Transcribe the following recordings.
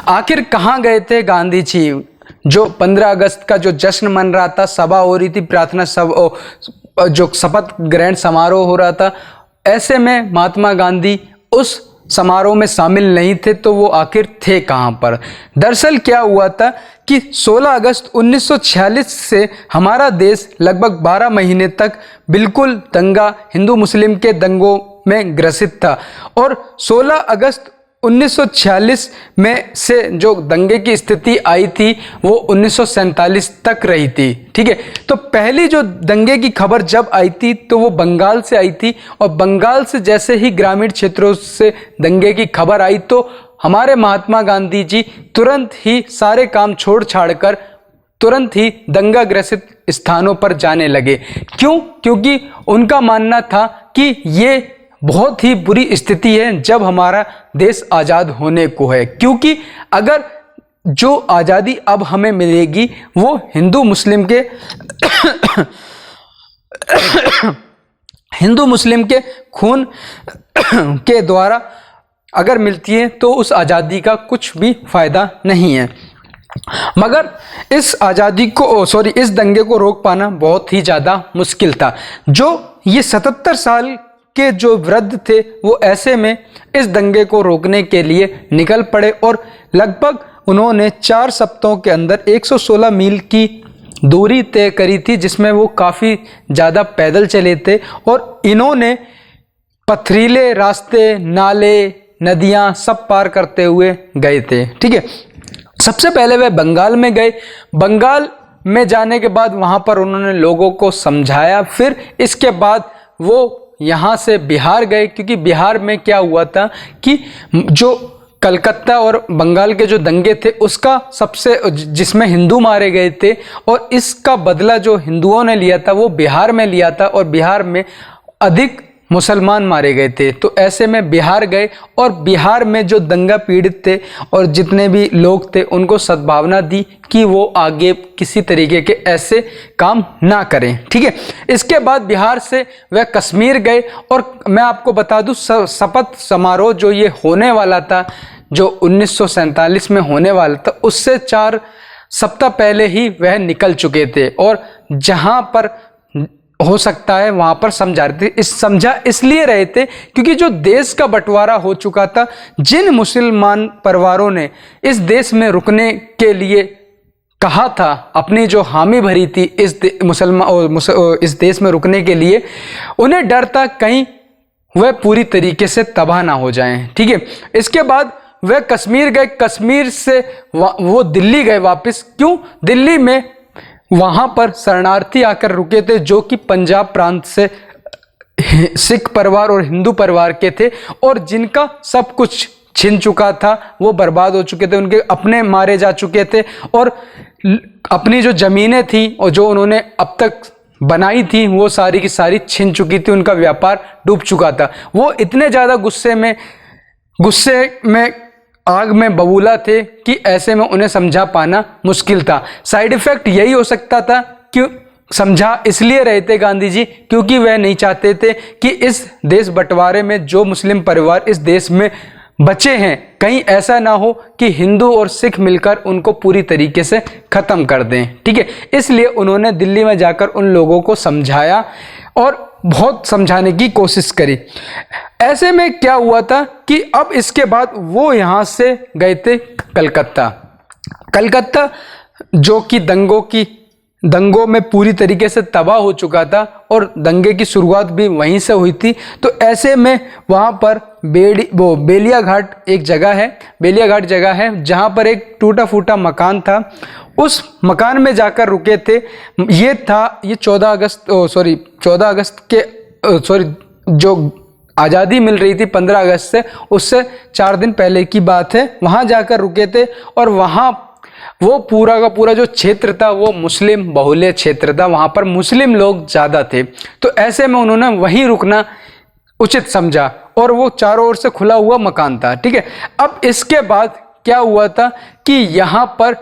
आखिर कहाँ गए थे गांधी जी? जो 15 अगस्त का जो जश्न मन रहा था, सभा हो रही थी, प्रार्थना सब जो शपथ ग्रहण समारोह हो रहा था, ऐसे में महात्मा गांधी उस समारोह में शामिल नहीं थे, तो वो आखिर थे कहाँ पर? दरअसल क्या हुआ था कि 16 अगस्त 1946 से हमारा देश लगभग 12 महीने तक बिल्कुल दंगा, हिंदू मुस्लिम के दंगों में ग्रसित था। और 16 अगस्त 1946 में से जो दंगे की स्थिति आई थी वो 1947 तक रही थी। ठीक है, तो पहली जो दंगे की खबर जब आई थी तो वो बंगाल से आई थी, और बंगाल से जैसे ही ग्रामीण क्षेत्रों से दंगे की खबर आई तो हमारे महात्मा गांधी जी तुरंत ही सारे काम छोड़ छाड़ कर तुरंत ही दंगा ग्रसित स्थानों पर जाने लगे। क्यों? क्योंकि उनका मानना था कि ये बहुत ही बुरी स्थिति है जब हमारा देश आज़ाद होने को है, क्योंकि अगर जो आज़ादी अब हमें मिलेगी वो हिंदू मुस्लिम के हिंदू मुस्लिम के खून के द्वारा अगर मिलती है तो उस आज़ादी का कुछ भी फायदा नहीं है। मगर इस आज़ादी को इस दंगे को रोक पाना बहुत ही ज़्यादा मुश्किल था। जो ये 77 साल के जो वृद्ध थे वो ऐसे में इस दंगे को रोकने के लिए निकल पड़े, और लगभग उन्होंने 4 सप्ताहों के अंदर 116 मील की दूरी तय करी थी, जिसमें वो काफ़ी ज़्यादा पैदल चले थे। और इन्होंने पथरीले रास्ते, नाले, नदियाँ सब पार करते हुए गए थे। ठीक है, सबसे पहले वे बंगाल में गए। बंगाल में जाने के बाद वहाँ पर उन्होंने लोगों को समझाया। फिर इसके बाद वो यहाँ से बिहार गए, क्योंकि बिहार में क्या हुआ था कि जो कलकत्ता और बंगाल के जो दंगे थे उसका जिसमें हिंदू मारे गए थे, और इसका बदला जो हिंदुओं ने लिया था वो बिहार में लिया था, और बिहार में अधिक मुसलमान मारे गए थे। तो ऐसे में बिहार गए, और बिहार में जो दंगा पीड़ित थे और जितने भी लोग थे उनको सद्भावना दी कि वो आगे किसी तरीके के ऐसे काम ना करें। ठीक है, इसके बाद बिहार से वह कश्मीर गए, और मैं आपको बता दूं शपथ समारोह जो ये होने वाला था, जो 1947 में होने वाला था, उससे 4 सप्ताह पहले ही वह निकल चुके थे, और जहां पर हो सकता है वहां पर समझा रहे थे। समझा इसलिए रहे थे क्योंकि जो देश का बंटवारा हो चुका था, जिन मुसलमान परिवारों ने इस देश में रुकने के लिए कहा था, अपनी जो हामी भरी थी इस देश में रुकने के लिए, उन्हें डर था कहीं वह पूरी तरीके से तबाह ना हो जाएं। ठीक है, इसके बाद वह कश्मीर गए। कश्मीर से वो दिल्ली गए वापस। क्यों? दिल्ली में वहां पर शरणार्थी आकर रुके थे, जो कि पंजाब प्रांत से सिख परिवार और हिंदू परिवार के थे, और जिनका सब कुछ छिन चुका था, वो बर्बाद हो चुके थे, उनके अपने मारे जा चुके थे, और अपनी जो जमीनें थी और जो उन्होंने अब तक बनाई थी वो सारी की सारी छिन चुकी थी, उनका व्यापार डूब चुका था। वो इतने ज़्यादा गुस्से में आग में बबूला थे कि ऐसे में उन्हें समझा पाना मुश्किल था। साइड इफेक्ट यही हो सकता था कि समझा इसलिए रहे थे गांधी जी क्योंकि वह नहीं चाहते थे कि इस देश बंटवारे में जो मुस्लिम परिवार इस देश में बचे हैं, कहीं ऐसा ना हो कि हिंदू और सिख मिलकर उनको पूरी तरीके से खत्म कर दें। ठीक है, इसलिए उन्होंने दिल्ली में जाकर उन लोगों को समझाया और बहुत समझाने की कोशिश करी। ऐसे में क्या हुआ था कि अब इसके बाद वो यहाँ से गए थे कलकत्ता, जो कि दंगों में पूरी तरीके से तबाह हो चुका था, और दंगे की शुरुआत भी वहीं से हुई थी। तो ऐसे में वहाँ पर बेलिया घाट एक जगह है, बेलिया घाट जगह है जहाँ पर एक टूटा फूटा मकान था। उस मकान में जाकर रुके थे। ये 14 अगस्त के जो आज़ादी मिल रही थी 15 अगस्त से, उससे 4 दिन पहले की बात है। वहाँ जाकर रुके थे, और वहाँ वो पूरा का पूरा जो क्षेत्र था वो मुस्लिम बहुल्य क्षेत्र था, वहाँ पर मुस्लिम लोग ज़्यादा थे। तो ऐसे में उन्होंने वहीं रुकना उचित समझा, और वो चारों ओर से खुला हुआ मकान था। ठीक है, अब इसके बाद क्या हुआ था कि यहाँ पर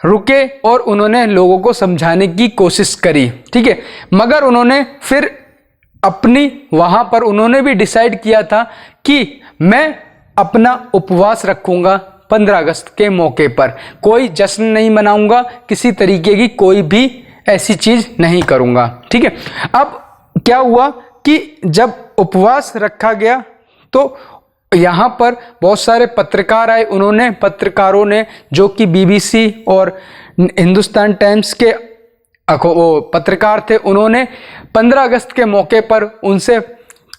रुके और उन्होंने लोगों को समझाने की कोशिश करी। ठीक है, मगर उन्होंने फिर वहाँ पर उन्होंने भी डिसाइड किया था कि मैं अपना उपवास रखूँगा 15 अगस्त के मौके पर। कोई जश्न नहीं मनाऊंगा, किसी तरीके की कोई भी ऐसी चीज नहीं करूंगा, ठीक है। अब क्या हुआ कि जब उपवास रखा गया तो यहाँ पर बहुत सारे पत्रकार आए, पत्रकारों ने, जो कि बीबीसी और हिंदुस्तान टाइम्स के वो पत्रकार थे, उन्होंने 15 अगस्त के मौके पर उनसे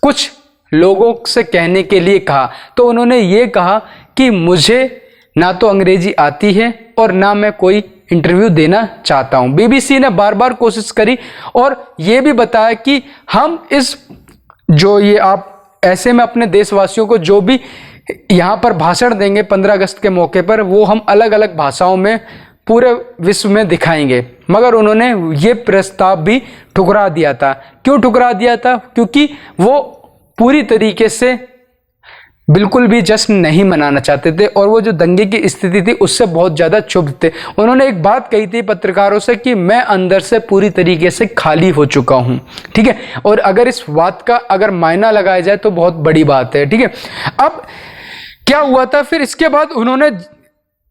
कुछ लोगों से कहने के लिए कहा। तो उन्होंने ये कहा कि मुझे ना तो अंग्रेजी आती है और ना मैं कोई इंटरव्यू देना चाहता हूं। बीबीसी ने बार बार कोशिश करी और ये भी बताया कि हम ये आप ऐसे में अपने देशवासियों को जो भी यहाँ पर भाषण देंगे 15 अगस्त के मौके पर, वो हम अलग अलग भाषाओं में पूरे विश्व में दिखाएंगे। मगर उन्होंने ये प्रस्ताव भी ठुकरा दिया था। क्यों ठुकरा दिया था? क्योंकि वो पूरी तरीके से बिल्कुल भी जश्न नहीं मनाना चाहते थे और वो जो दंगे की स्थिति थी उससे बहुत ज़्यादा क्षुब्ध थे। उन्होंने एक बात कही थी पत्रकारों से कि मैं अंदर से पूरी तरीके से खाली हो चुका हूँ, ठीक है। और अगर इस बात का अगर मायना लगाया जाए तो बहुत बड़ी बात है, ठीक है। अब क्या हुआ था फिर इसके बाद उन्होंने,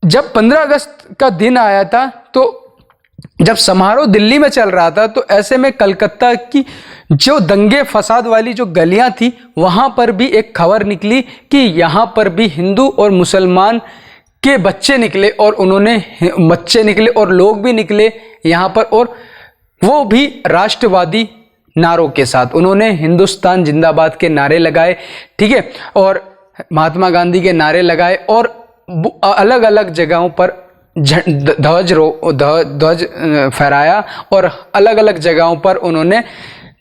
जब 15 अगस्त का दिन आया था तो जब समारोह दिल्ली में चल रहा था, तो ऐसे में कलकत्ता की जो दंगे फसाद वाली जो गलियां थी वहां पर भी एक खबर निकली कि यहां पर भी हिंदू और मुसलमान के बच्चे निकले और लोग भी निकले यहां पर, और वो भी राष्ट्रवादी नारों के साथ। उन्होंने हिंदुस्तान जिंदाबाद के नारे लगाए, ठीक है, और महात्मा गांधी के नारे लगाए और अलग अलग जगहों पर ध्वज फहराया और अलग अलग जगहों पर उन्होंने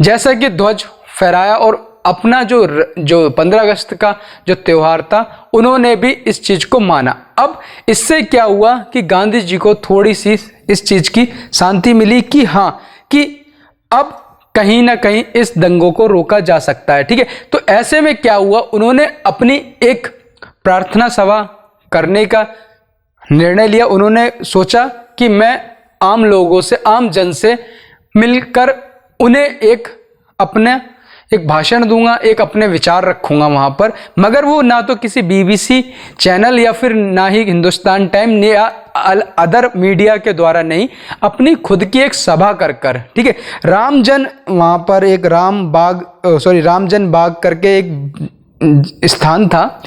जैसा कि ध्वज फहराया और अपना जो 15 अगस्त का जो त्यौहार था उन्होंने भी इस चीज को माना। अब इससे क्या हुआ कि गांधी जी को थोड़ी सी इस चीज की शांति मिली कि हाँ, कि अब कहीं ना कहीं इस दंगों को रोका जा सकता है, ठीक है। तो ऐसे में क्या हुआ, उन्होंने अपनी एक प्रार्थना सभा करने का निर्णय लिया। उन्होंने सोचा कि मैं आम लोगों से, आम जन से मिलकर उन्हें एक भाषण दूंगा, एक अपने विचार रखूंगा वहां पर। मगर वो ना तो किसी बीबीसी चैनल या फिर ना ही हिंदुस्तान टाइम या अदर मीडिया के द्वारा नहीं, अपनी खुद की एक सभा कर, ठीक है। वहां पर एक रामजन बाग करके एक स्थान था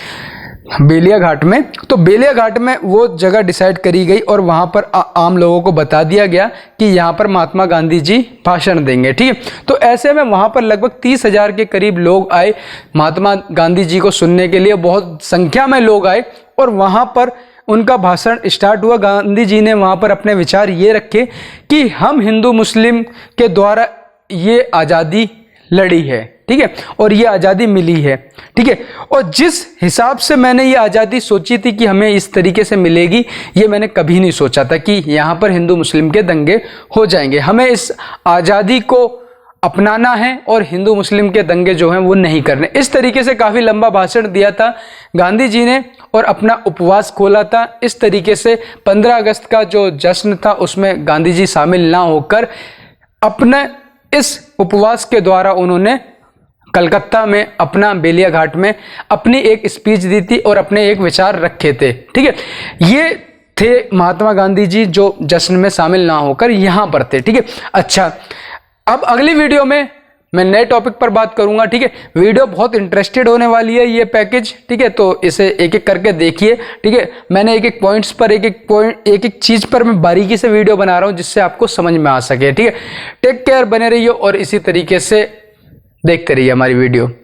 बेलिया घाट में। तो बेलिया घाट में वो जगह डिसाइड करी गई और वहां पर आम लोगों को बता दिया गया कि यहाँ पर महात्मा गांधी जी भाषण देंगे, ठीक है। तो ऐसे में वहां पर लगभग 30,000 के करीब लोग आए महात्मा गांधी जी को सुनने के लिए। बहुत संख्या में लोग आए और वहां पर उनका भाषण स्टार्ट हुआ। गांधी जी ने वहां पर अपने विचार ये रखे कि हम हिंदू मुस्लिम के द्वारा ये आज़ादी लड़ी है, ठीक है, और ये आज़ादी मिली है, ठीक है। और जिस हिसाब से मैंने ये आज़ादी सोची थी कि हमें इस तरीके से मिलेगी, ये मैंने कभी नहीं सोचा था कि यहाँ पर हिंदू मुस्लिम के दंगे हो जाएंगे। हमें इस आज़ादी को अपनाना है और हिंदू मुस्लिम के दंगे जो हैं वो नहीं करने। इस तरीके से काफ़ी लंबा भाषण दिया था गांधी जी ने और अपना उपवास खोला था। इस तरीके से 15 अगस्त का जो जश्न था उसमें गांधी जी शामिल ना होकर अपने इस उपवास के द्वारा उन्होंने कलकत्ता में अपना बेलिया घाट में अपनी एक स्पीच दी थी और अपने एक विचार रखे थे, ठीक है। ये थे महात्मा गांधी जी जो जश्न में शामिल ना होकर यहाँ पर थे, ठीक है। अच्छा, अब अगली वीडियो में मैं नए टॉपिक पर बात करूंगा, ठीक है। वीडियो बहुत इंटरेस्टेड होने वाली है ये पैकेज, ठीक है। तो इसे एक एक करके देखिए, ठीक है। मैंने एक एक पॉइंट्स पर एक एक चीज पर मैं बारीकी से वीडियो बना रहा हूं जिससे आपको समझ में आ सके, ठीक है। टेक केयर, बने रहिए और इसी तरीके से देखते रहिए हमारी वीडियो।